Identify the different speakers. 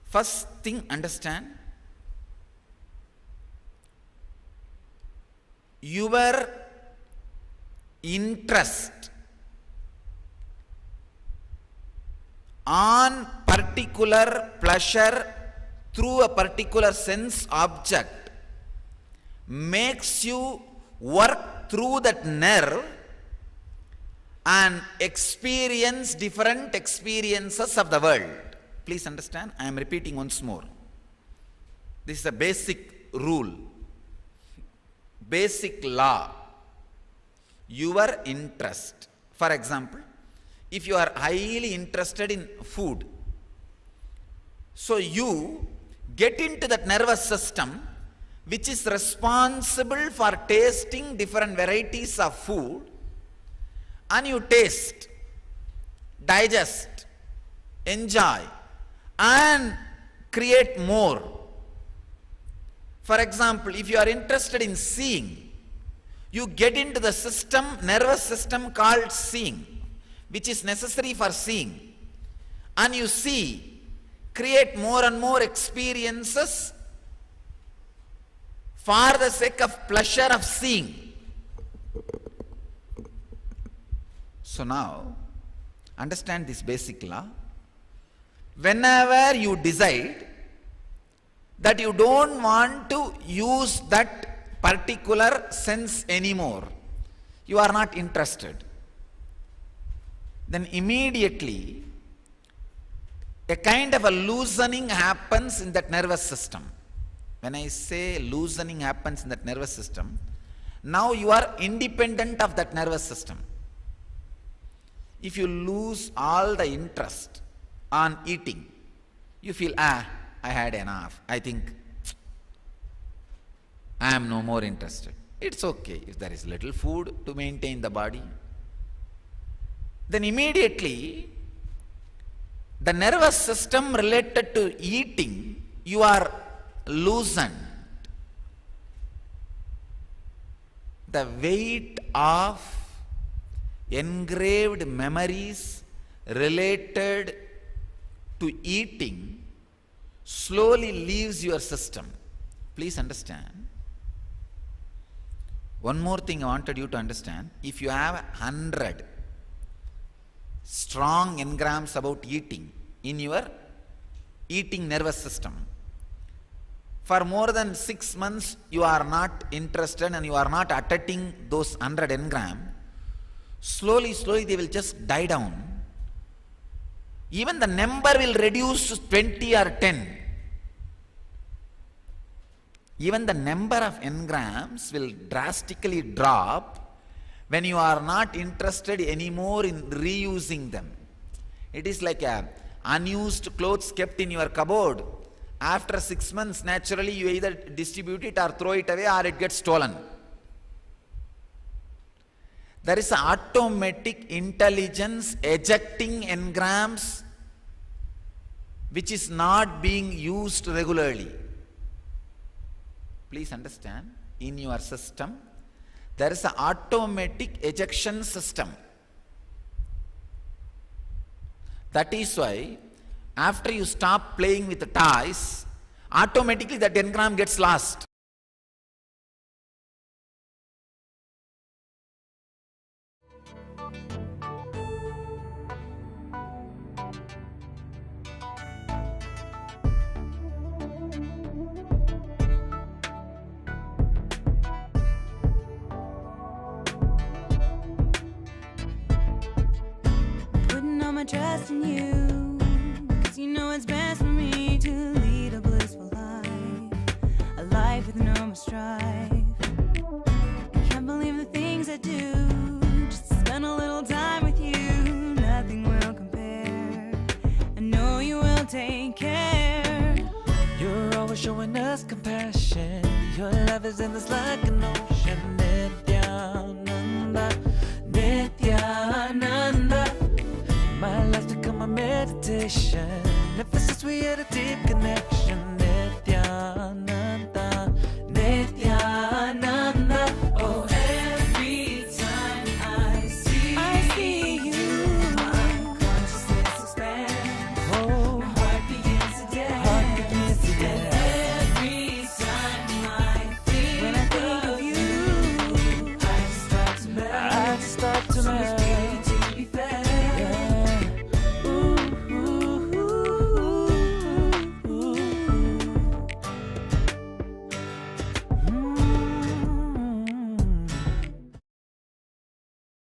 Speaker 1: First thing, understand, your interest on particular pleasure through a particular sense object makes you work through that nerve and experience different experiences of the world. Please understand, I am repeating once more. This is a basic rule, basic law. Your interest. For example, if you are highly interested in food, so you get into that nervous system which is responsible for tasting different varieties of food, and you taste, digest, enjoy, and create more. For example, if you are interested in seeing, you get into the system, nervous system called seeing, which is necessary for seeing, and you see, create more and more experiences for the sake of pleasure of seeing. So now, understand this basic law. Whenever you decide that you don't want to use that particular sense anymore, you are not interested, then immediately a kind of a loosening happens in that nervous system. When I say loosening happens in that nervous system, now you are independent of that nervous system. If you lose all the interest on eating, you feel, I had enough, I think I am no more interested. It's okay if there is little food to maintain the body. Then immediately the nervous system related to eating, you are loosened. The weight of engraved memories related to eating slowly leaves your system. Please understand. One more thing I wanted you to understand. If you have 100 strong engrams about eating in your eating nervous system, for more than 6 months you are not interested and you are not attaining those 100 engram, slowly they will just die down. Even the number will reduce to 20 or 10. Even the number of engrams will drastically drop when you are not interested anymore in reusing them. It is like unused clothes kept in your cupboard. After 6 months, naturally you either distribute it or throw it away or it gets stolen. There is an automatic intelligence ejecting engrams which is not being used regularly. Please understand, in your system, there is an automatic ejection system. That is why, after you stop playing with the toys, automatically that engram gets lost.
Speaker 2: My trust in you, 'cause you know it's best for me to lead a blissful life, a life with no more strife. Can't believe the things I do, just to spend a little time with you, nothing will compare. I know you will take care.
Speaker 3: You're always showing us compassion, your love is endless like an ocean. Nityananda, Nityananda, my life's become a meditation. Ever since we had a deep connection.